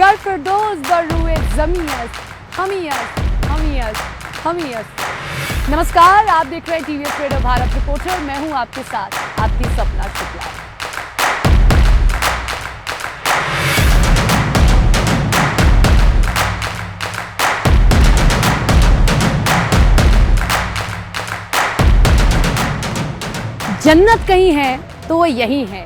गर फिरदौस बर्रुए ज़मीयत हमीयत। नमस्कार, आप देख रहे हैं टीवीएस रेडियो भारत रिपोर्टर। मैं हूं आपके साथ आपकी सपना शुक्ला। जन्नत कहीं है तो वो यही है।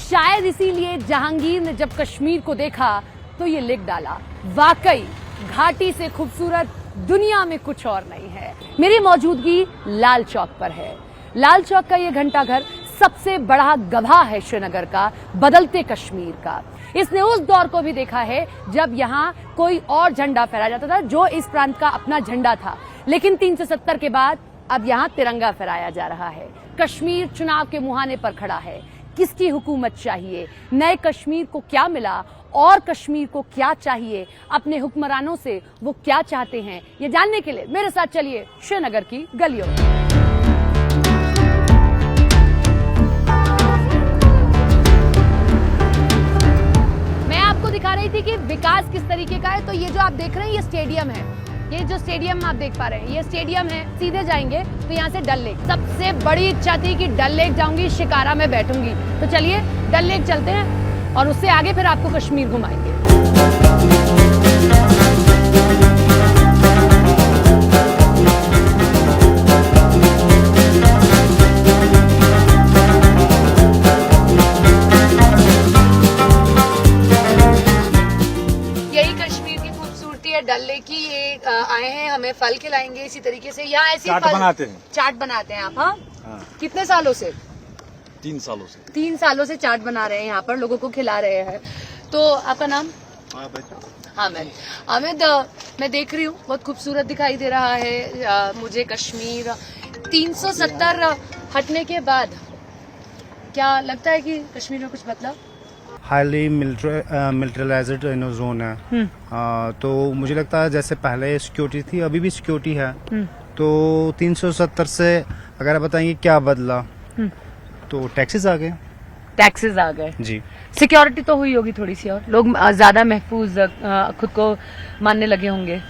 शायद इसीलिए जहांगीर ने जब कश्मीर को देखा तो ये लिख डाला, वाकई घाटी से खूबसूरत दुनिया में कुछ और नहीं है। मेरी मौजूदगी लाल चौक पर है। लाल चौक का ये घंटाघर सबसे बड़ा गवाह है श्रीनगर का बदलते कश्मीर का। इसने उस दौर को भी देखा है जब यहाँ कोई और झंडा फहराया जाता था, जो इस प्रांत का अपना झंडा था। लेकिन 370 के बाद अब यहाँ तिरंगा फहराया जा रहा है। कश्मीर चुनाव के मुहाने पर खड़ा है। किसकी हुकूमत चाहिए? नए कश्मीर को क्या मिला और कश्मीर को क्या चाहिए? अपने हुक्मरानों से वो क्या चाहते हैं, ये जानने के लिए मेरे साथ चलिए श्रीनगर की गलियों में। मैं आपको दिखा रही थी कि विकास किस तरीके का है। तो ये जो आप देख रहे हैं ये स्टेडियम है। ये जो स्टेडियम आप देख पा रहे हैं ये स्टेडियम है। सीधे जाएंगे तो यहाँ से डल लेक। सबसे बड़ी इच्छा थी कि डल लेक जाऊंगी, शिकारा में बैठूंगी। तो चलिए डल लेक चलते हैं और उससे आगे फिर आपको कश्मीर घुमाएंगे। यही कश्मीर की खूबसूरती है डल लेक की। ये आए हैं, हमें फल खिलाएंगे इसी तरीके से। यहाँ ऐसे चाट बनाते हैं। चाट बनाते हैं आप? हाँ। कितने सालों से? 3 सालों से। 3 सालों से चाट बना रहे हैं, यहाँ पर लोगों को खिला रहे हैं। तो आपका नाम? हामिद। हामिद, मैं देख रही हूँ बहुत खूबसूरत दिखाई दे रहा है मुझे कश्मीर। 370 हटने के बाद क्या लगता है कि कश्मीर में कुछ बदला? हाईली मिलिटराइज्ड जोन है। तो मुझे लगता है जैसे पहले सिक्योरिटी थी अभी भी सिक्योरिटी है। तो 370 से अगर आप बताएंगे क्या बदला, तो टैक्सेस आ गए। टैक्सेस आ गए जी। सिक्योरिटी तो हुई होगी थोड़ी सी, और लोग ज्यादा महफूज खुद को मानने लगे होंगे,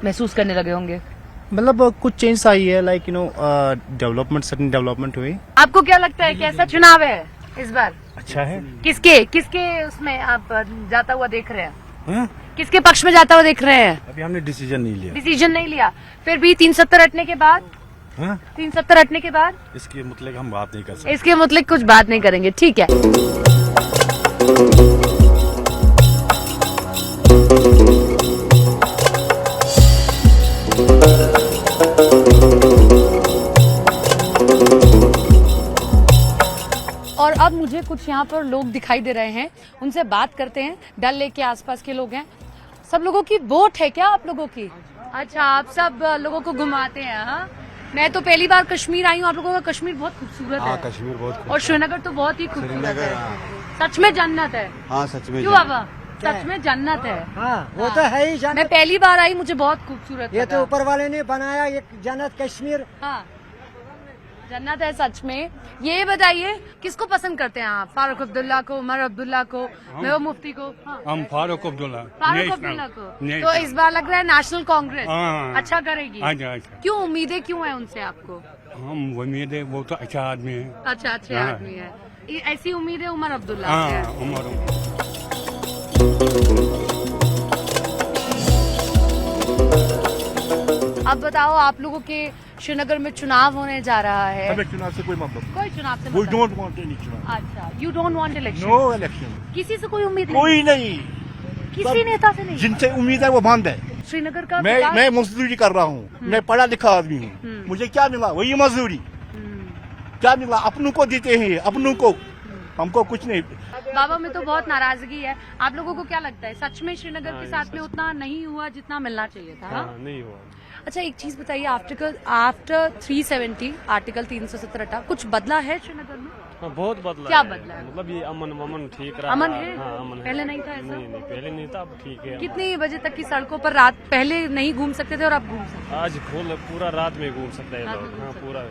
महसूस करने लगे होंगे। मतलब कुछ चेंज आई है, लाइक डेवलपमेंट, सडन डेवलपमेंट हुई। आपको क्या लगता है कैसा चुनाव है इस बार? अच्छा है। किसके उसमें आप जाता हुआ देख रहे हैं? किसके पक्ष में जाता हुआ देख रहे हैं? अभी हमने डिसीजन नहीं लिया। फिर भी 370 हटने के बाद 370 हटने के बाद इसके मतलब हम बात नहीं कर सकते। इसके मतलब कुछ बात नहीं करेंगे, ठीक है। और अब मुझे कुछ यहाँ पर लोग दिखाई दे रहे हैं, उनसे बात करते हैं। डल लेक के आसपास के लोग हैं। सब लोगों की वोट है क्या आप लोगों की? अच्छा, आप सब लोगों को घुमाते हैं? हाँ, मैं तो पहली बार कश्मीर आई हूँ। आप लोगों का कश्मीर बहुत खूबसूरत है। कश्मीर बहुत खूबसूरत और श्रीनगर तो बहुत ही खूबसूरत है। सच में जन्नत है। हाँ, सच में। क्यों बाबा? सच में जन्नत है। हाँ, वो तो है ही जन्नत। मैं पहली बार आई, मुझे बहुत खूबसूरत ये लगा। तो ऊपर वाले ने बनाया ये जन्नत कश्मीर। हाँ, जन्नत है सच में। ये बताइए किसको पसंद करते हैं आप? फारूक अब्दुल्ला को, उमर अब्दुल्ला को, महबूब मुफ्ती को? हाँ। हम फारूक अब्दुल्ला को। तो इस बार लग रहा है नेशनल कांग्रेस अच्छा करेगी। अच्छा। क्यों, उम्मीदें क्यों है उनसे आपको? हम उम्मीद है वो तो अच्छा आदमी है। अच्छा, अच्छे आदमी है। ऐसी उम्मीद है उमर अब्दुल्ला हाँ, से? उमर। अब बताओ, आप लोगों के श्रीनगर में चुनाव होने जा रहा है। हमें चुनाव से कोई मतलब कोई चुनाव से वी मतलब? डोंट वांट एनी चुनाव। अच्छा, you don't want election? No election. किसी से कोई उम्मीद कोई नहीं। किसी नेता से नहीं? जिनसे उम्मीद है वो बंद है। श्रीनगर का मैं मजदूरी कर रहा हूँ। मैं पढ़ा लिखा आदमी हूँ। मुझे क्या मिला? वही मजदूरी। क्या मिला? अपनों को देते हैं, अपनों को, हमको कुछ नहीं। बाबा में तो बहुत नाराजगी है। आप लोगों को क्या लगता है सच में श्रीनगर के साथ में उतना नहीं हुआ जितना मिलना चाहिए था? हाँ, नहीं हुआ। अच्छा, एक चीज बताइए, आफ्टर 370 आर्टिकल 370 हटा, कुछ बदला है श्रीनगर में? हाँ, बहुत बदला। क्या बदला है? मतलब ये अमन ठीक रहा। अमन है? हाँ, अमन है। पहले नहीं था ऐसा? नहीं, पहले नहीं था, अब ठीक है। कितने बजे तक की सड़कों पर पहले नहीं घूम सकते थे और अब घूम सकते? आज पूरा रात में घूम सकते हैं लोग। हाँ, पूरा।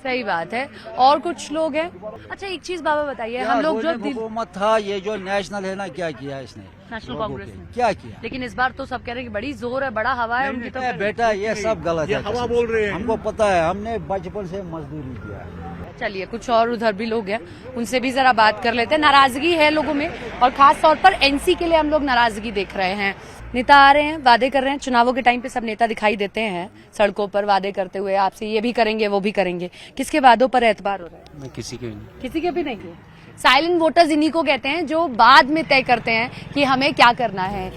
सही बात है। और कुछ लोग हैं। अच्छा एक चीज बाबा बताइए, हम लोग जो हुकूमत था, ये जो नेशनल है ना, क्या किया इसने? नेशनल कांग्रेस ने क्या किया? लेकिन इस बार तो सब कह रहे हैं कि बड़ी जोर है, बड़ा हवा है उनकी तो। बेटा ये सब गलत ये है। हवा बोल रहे हैं। हमको पता है, हमने बचपन से मजदूरी किया है। चलिए कुछ और उधर भी लोग हैं, उनसे भी जरा बात कर लेते हैं। नाराजगी है लोगों में और खास तौर पर एनसी के लिए हम लोग नाराजगी देख रहे हैं। नेता आ रहे हैं, वादे कर रहे हैं। चुनावों के टाइम पे सब नेता दिखाई देते हैं सड़कों पर वादे करते हुए, आपसे ये भी करेंगे वो भी करेंगे। किसके वादों पर एतबार हो रहा है? मैं किसी के नहीं। किसी के भी नहीं है। साइलेंट वोटर्स इन्हीं को कहते हैं जो बाद में तय करते हैं कि हमें क्या करना है।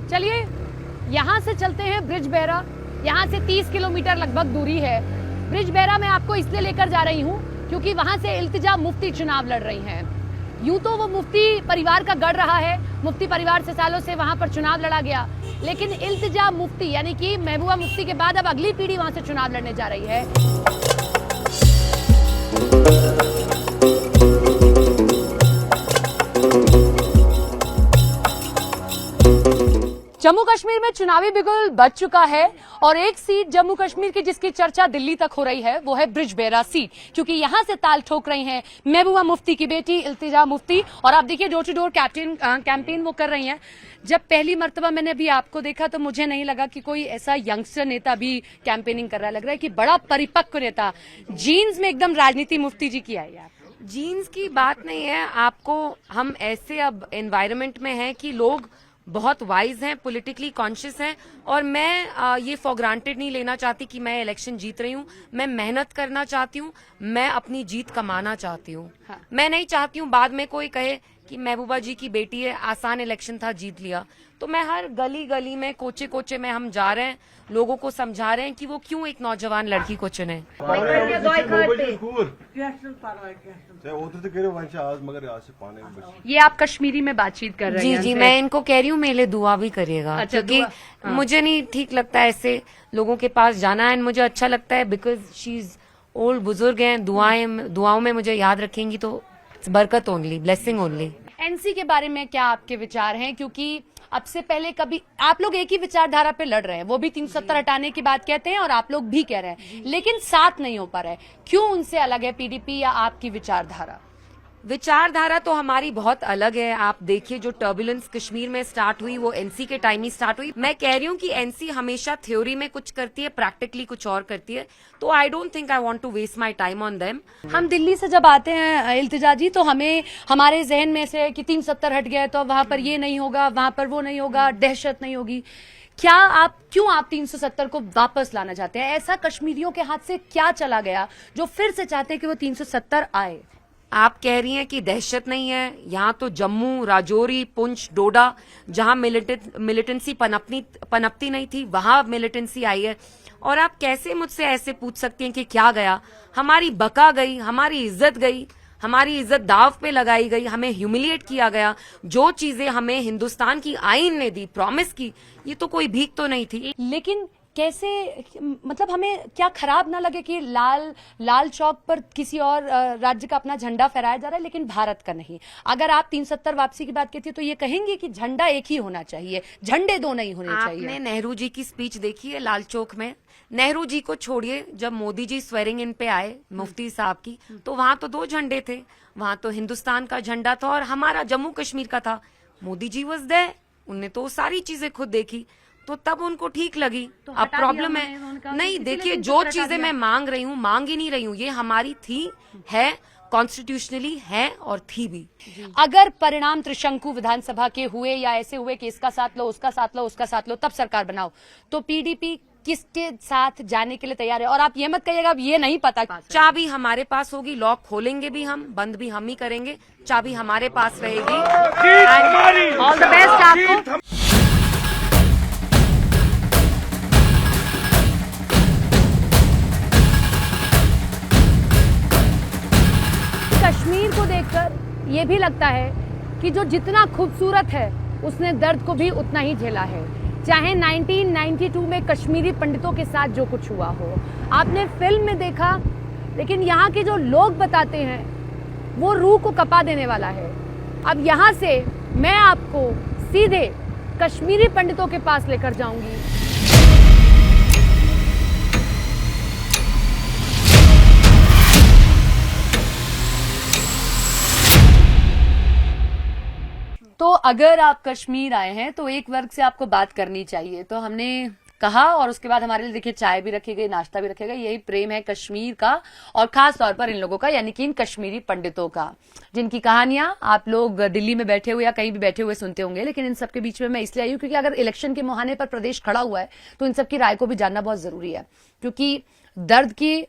चलिए यहाँ से चलते हैं ब्रिज बेहरा। यहाँ से 30 किलोमीटर लगभग दूरी है। ब्रिज बेहरा मैं आपको इसलिए लेकर जा रही हूँ क्योंकि वहाँ से इल्तिजा मुफ्ती चुनाव लड़ रही हैं। यूं तो वो मुफ्ती परिवार का गढ़ रहा है, मुफ्ती परिवार से सालों से वहाँ पर चुनाव लड़ा गया, लेकिन इल्तिजा मुफ्ती यानी कि महबूबा मुफ्ती के बाद अब अगली पीढ़ी वहाँ से चुनाव लड़ने जा रही है। जम्मू कश्मीर में चुनावी बिगुल बज चुका है और एक सीट जम्मू कश्मीर की जिसकी चर्चा दिल्ली तक हो रही है वो है ब्रिज बेहरा सीट, क्योंकि यहां से ताल ठोक रही हैं महबूबा मुफ्ती की बेटी इल्तिजा मुफ्ती। और आप देखिए डोर टू डोर कैंपेन वो कर रही हैं। जब पहली मर्तबा मैंने अभी आपको देखा तो मुझे नहीं लगा कि कोई ऐसा यंगस्टर नेता भी कैंपेनिंग कर रहा है, लग रहा है कि बड़ा परिपक्व नेता, जीन्स में एकदम राजनीति मुफ्ती जी की आई है। जीन्स की बात नहीं है, आपको हम ऐसे अब एनवायरनमेंट में हैं कि लोग बहुत वाइज हैं, पॉलिटिकली कॉन्शियस हैं, और मैं ये फॉर ग्रांटेड नहीं लेना चाहती कि मैं इलेक्शन जीत रही हूँ। मैं मेहनत करना चाहती हूँ, मैं अपनी जीत कमाना चाहती हूँ। मैं नहीं चाहती हूँ बाद में कोई कहे कि महबूबा जी की बेटी है, आसान इलेक्शन था, जीत लिया। तो मैं हर गली गली में, कोचे कोचे में हम जा रहे हैं, लोगों को समझा रहे हैं कि वो क्यों एक नौजवान लड़की को चुने। ये आप कश्मीरी में बातचीत कर रहे हैं? जी, मैं इनको कह रही हूँ मेरे लिए दुआ भी करिएगा। अच्छा, क्योंकि मुझे नहीं ठीक लगता है ऐसे लोगों के पास जाना है। मुझे अच्छा लगता है बिकॉज शी इज ओल्ड, बुजुर्ग हैं, दुआओं में मुझे याद रखेंगी तो बरकत ओनली, ब्लेसिंग ओनली। एनसी के बारे में क्या आपके विचार हैं? क्योंकि अब से पहले कभी आप लोग एक ही विचारधारा पे लड़ रहे हैं, वो भी 370 हटाने की बात कहते हैं और आप लोग भी कह रहे हैं, लेकिन साथ नहीं हो पा रहा है। क्यों उनसे अलग है पीडीपी या आपकी विचारधारा? विचारधारा तो हमारी बहुत अलग है। आप देखिए जो टर्बुलेंस कश्मीर में स्टार्ट हुई वो एनसी के टाइम ही स्टार्ट हुई। मैं कह रही हूँ कि एनसी हमेशा थ्योरी में कुछ करती है, प्रैक्टिकली कुछ और करती है। तो I don't think I want to waste my time on them. हम दिल्ली से जब आते हैं इल्तिजा जी तो हमें हमारे जहन में से कि 370 हट गए तो वहां पर ये नहीं होगा, वहां पर वो नहीं होगा, दहशत नहीं होगी। क्यों आप 370 को वापस लाना चाहते हैं? ऐसा कश्मीरियों के हाथ से क्या चला गया जो फिर से चाहते हैं कि वो 370 आए? आप कह रही हैं कि दहशत नहीं है। यहाँ तो जम्मू, राजौरी, पुंछ, डोडा जहाँ मिलिटेंसी पनपती नहीं थी वहां मिलिटेंसी आई है। और आप कैसे मुझसे ऐसे पूछ सकती हैं कि क्या गया? हमारी बका गई, हमारी इज्जत गई, हमारी इज्जत दाव पे लगाई गई, हमें ह्यूमिलिएट किया गया। जो चीजें हमें हिंदुस्तान की आईन ने दी, प्रॉमिस की, ये तो कोई भीख तो नहीं थी। लेकिन कैसे, मतलब हमें क्या खराब ना लगे कि लाल चौक पर किसी और राज्य का अपना झंडा फहराया जा रहा है लेकिन भारत का नहीं? अगर आप 370 वापसी की बात कहती है तो ये कहेंगे कि झंडा एक ही होना चाहिए, झंडे दो नहीं होने चाहिए। आपने नेहरू जी की स्पीच देखी है लाल चौक में? नेहरू जी को छोड़िए, जब मोदी जी स्वेरिंग इन पे आए मुफ्ती साहब की, तो वहां तो 2 झंडे थे। वहां तो हिंदुस्तान का झंडा था और हमारा जम्मू कश्मीर का था। मोदी जी वाज देयर, उनने तो सारी चीजें खुद देखी, तो तब उनको ठीक लगी। तो अब प्रॉब्लम है नहीं, देखिए जो चीजें मैं मांग रही हूँ, मांग ही नहीं रही हूँ, ये हमारी थी, है, कॉन्स्टिट्यूशनली है और थी भी। अगर परिणाम त्रिशंकु विधानसभा के हुए या ऐसे हुए कि इसका साथ लो, उसका साथ लो, उसका साथ लो, तब सरकार बनाओ, तो पीडीपी किसके साथ जाने के लिए तैयार है? और आप ये मत कहिएगा अब ये नहीं पता। चाबी हमारे पास होगी, लॉक खोलेंगे भी हम, बंद भी हम ही करेंगे, चाबी हमारे पास रहेगी। ऑल द बेस्ट आपको। कश्मीर को देखकर ये भी लगता है कि जो जितना खूबसूरत है उसने दर्द को भी उतना ही झेला है। चाहे 1992 में कश्मीरी पंडितों के साथ जो कुछ हुआ हो, आपने फिल्म में देखा, लेकिन यहाँ के जो लोग बताते हैं वो रूह को कपा देने वाला है। अब यहाँ से मैं आपको सीधे कश्मीरी पंडितों के पास लेकर जाऊंगी। तो अगर आप कश्मीर आए हैं तो एक वर्ग से आपको बात करनी चाहिए, तो हमने कहा और उसके बाद हमारे लिए देखिए चाय भी रखी गई, नाश्ता भी रखेगा। यही प्रेम है कश्मीर का और खास तौर पर इन लोगों का, यानी कि इन कश्मीरी पंडितों का, जिनकी कहानियां आप लोग दिल्ली में बैठे हुए या कहीं भी बैठे हुए सुनते होंगे। लेकिन इन सबके बीच में मैं इसलिए आई हूं क्योंकि अगर इलेक्शन के मुहाने पर प्रदेश खड़ा हुआ है तो इन सबकी राय को भी जानना बहुत जरूरी है, क्योंकि दर्द की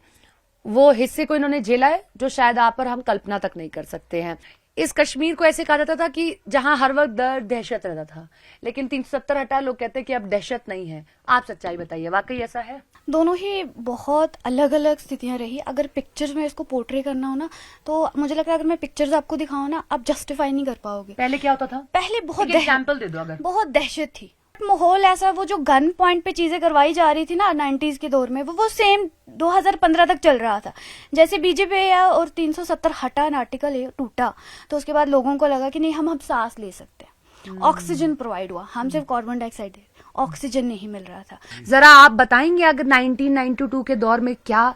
वो हिस्से को इन्होंने झेला है जो शायद आप और हम कल्पना तक नहीं कर सकते हैं। इस कश्मीर को ऐसे कहा जाता था कि जहां हर वक्त दर्द दहशत रहता था, लेकिन 370 हटा लोग कहते हैं कि अब दहशत नहीं है। आप सच्चाई बताइए, वाकई ऐसा है? दोनों ही बहुत अलग अलग स्थितियां रही। अगर पिक्चर्स में इसको पोर्ट्रे करना हो ना, तो मुझे लगता है अगर मैं पिक्चर्स आपको दिखाऊं ना, आप जस्टिफाई नहीं कर पाओगे। पहले क्या होता था? पहले बहुत एग्जाम्पल दे दो अगर। बहुत दहशत थी, माहौल ऐसा, वो जो गन पॉइंट पे चीजें करवाई जा रही थी ना 90s के दौर में, वो सेम 2015 तक चल रहा था। जैसे बीजेपी या और 370 हटा आर्टिकल टूटा, तो उसके बाद लोगों को लगा कि नहीं हम सांस ले सकते हैं। ऑक्सीजन प्रोवाइड हुआ, हम सिर्फ कार्बन डाइऑक्साइड, ऑक्सीजन नहीं मिल रहा था। जरा आप बताएंगे अगर 1992 के दौर में क्या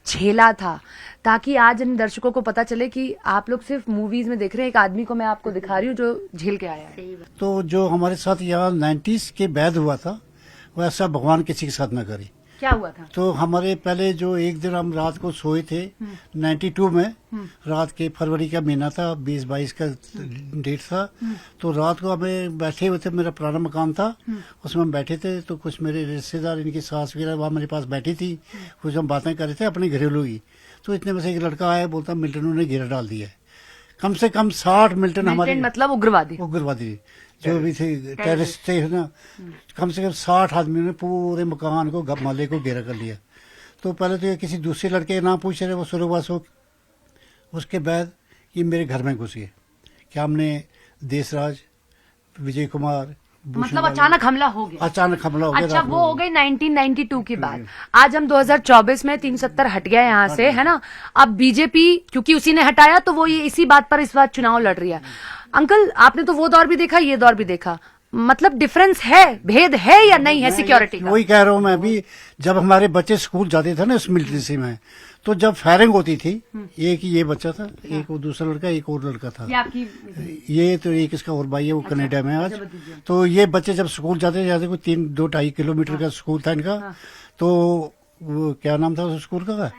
झेला था, ताकि आज इन दर्शकों को पता चले कि आप लोग सिर्फ मूवीज में देख रहे हैं। एक आदमी को मैं आपको दिखा रही हूँ जो झेल के आया है। तो जो हमारे साथ यहाँ 90s के बाद हुआ था, वैसा भगवान किसी के साथ न करे। क्या हुआ था? तो हमारे पहले जो एक दिन हम रात को सोए थे 92 में, रात के फरवरी का महीना था, 20-22 का डेट था। तो रात को हमें बैठे हुए थे, मेरा पुराना मकान था, उसमें हम बैठे थे। तो कुछ मेरे रिश्तेदार, इनकी सास वगैरह वहाँ मेरे पास बैठी थी, कुछ हम बातें कर रहे थे अपने घरेलू की। तो इतने में से एक लड़का आया, बोलता मिलिटेंटों ने घेरा डाल दिया है। कम से कम 60 मिलिटेंट हमारे, मतलब उग्रवादी जो भी थे, टेररिस्ट थे ना, कम से कम 60 आदमियों ने पूरे मकान को, माले को घेरा कर लिया। तो पहले तो ये किसी दूसरे लड़के के नाम पूछ रहे, वो सुरवास हो। उसके बाद ये मेरे घर में घुस गए। क्या हमने देशराज, विजय कुमार, मतलब अचानक हमला हो गया? अचानक हमला हो गया। अच्छा, वो हो गई 1992 की बात। आज हम 2024 में 370 हट गया यहाँ से, है ना। अब बीजेपी, क्योंकि उसी ने हटाया, तो वो ये इसी बात पर इस बार चुनाव लड़ रही है। अंकल, आपने तो वो दौर भी देखा, ये दौर भी देखा, मतलब डिफरेंस है, भेद है या नहीं है सिक्योरिटी का? वही कह रहा हूँ मैं अभी। जब हमारे बच्चे स्कूल जाते थे ना इस मिलिट्री में, तो जब फायरिंग होती थी, एक ये बच्चा था, एक वो दूसरा लड़का, एक और लड़का था, ये तो एक इसका और भाई है, वो कनाडा में आज। तो ये बच्चे जब स्कूल जाते कोई 2-2.5 किलोमीटर का स्कूल था इनका। तो वो क्या नाम था उस स्कूल का?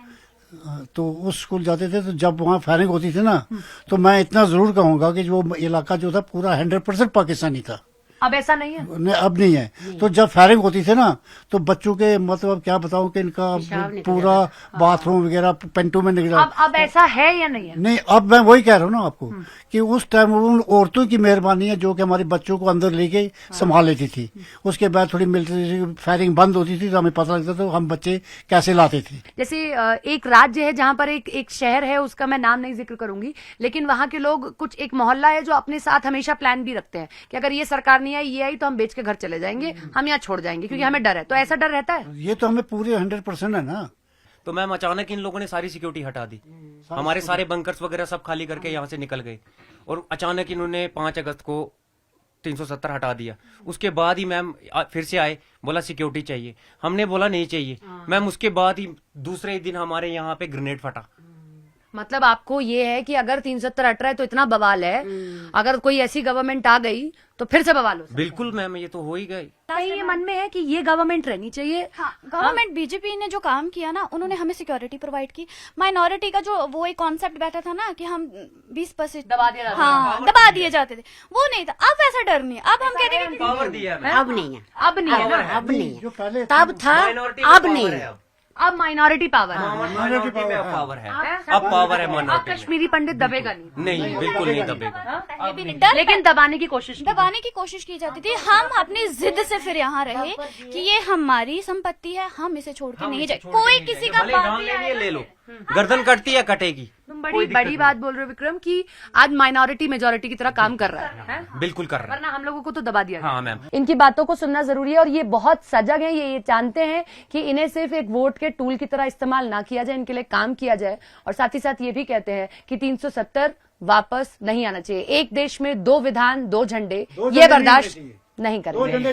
तो उस स्कूल जाते थे। तो जब वहाँ फायरिंग होती थी ना, तो मैं इतना जरूर कहूंगा कि वो इलाका जो था पूरा 100% पाकिस्तानी था। अब ऐसा नहीं है? नहीं, अब नहीं है। तो जब फायरिंग होती थी ना, तो बच्चों के मतलब क्या बताऊं कि इनका पूरा बाथरूम वगैरह पेंटू में निकला। अब ऐसा है या नहीं है? नहीं, अब मैं वही कह रहा हूँ ना आपको कि उस टाइम उन औरतों की मेहरबानी है जो कि हमारे बच्चों को अंदर लेके संभाल लेती थी। उसके बाद थोड़ी मिलिट्री फायरिंग बंद होती थी तो हमें पता लगता था हम बच्चे कैसे लाते थे। जैसे एक राज्य है जहां पर एक शहर है, उसका मैं नाम नहीं जिक्र करूंगी, लेकिन वहां के लोग, कुछ एक मोहल्ला है जो अपने साथ हमेशा प्लान भी रखते हैं कि अगर ये सरकार नहीं आई, ये आई, तो हम बेच के घर चले जाएंगे, हम यहाँ छोड़ जाएंगे, क्योंकि हमें डर है। तो ऐसा डर रहता है? ये तो हमें पूरे 100% है ना। तो मैम अचानक इन लोगों ने सारी सिक्योरिटी हटा दी, हमारे सारे बंकर्स वगैरह सब खाली करके यहाँ से निकल गए, और अचानक इन्होंने 5 अगस्त को 370 हटा दिया। उसके बाद ही मैम फिर से आए, बोला सिक्योरिटी चाहिए, हमने बोला नहीं चाहिए मैम। उसके बाद ही दूसरे ही दिन हमारे यहाँ पे ग्रेनेड फटा। मतलब आपको ये है कि अगर 370 हट रहा है तो इतना बवाल है, अगर कोई ऐसी गवर्नमेंट आ गई तो फिर से बवाल हो सकता है। बिल्कुल मैम, ये तो हो ही गई। ये मन में है कि ये गवर्नमेंट रहनी चाहिए। हाँ, गवर्नमेंट बीजेपी ने जो काम किया ना, उन्होंने हमें सिक्योरिटी प्रोवाइड की। माइनॉरिटी का जो वो एक कॉन्सेप्ट बैठा था ना कि हम 20% दबा दिया, हाँ दबा दिए जाते थे, वो नहीं था। अब ऐसा डर नहीं है। अब हम कहते हैं पावर दिया है। अब नहीं है, अब नहीं है ना, अब नहीं है, तब था, अब नहीं है। अब माइनॉरिटी पावर है, माइनॉरिटी में पावर है, अब पावर है अब माइनॉरिटी। कश्मीरी पंडित दबेगा नहीं, बिल्कुल नहीं दबेगा। लेकिन दबाने की कोशिश की जाती थी। हम अपनी जिद से फिर यहाँ रहे कि ये हमारी संपत्ति है, हम इसे छोड़ के नहीं जाए। कोई किसी का ले लो, गर्दन कटती है कटेगी। तुम बड़ी बात बोल रहे हो विक्रम कि आज माइनॉरिटी मेजॉरिटी की तरह काम कर रहा है? बिल्कुल कर रहा है, वरना हम लोगों को तो दबा दिया हाँ मैम। इनकी बातों को सुनना जरूरी है और ये बहुत सजग है, ये जानते हैं कि इन्हें सिर्फ एक वोट के टूल की तरह इस्तेमाल ना किया जाए, इनके लिए काम किया जाए। और साथ ही साथ ये भी कहते हैं कि 370 वापस नहीं आना चाहिए। एक देश में 2 विधान 2 झंडे, ये बर्दाश्त नहीं करेंगे।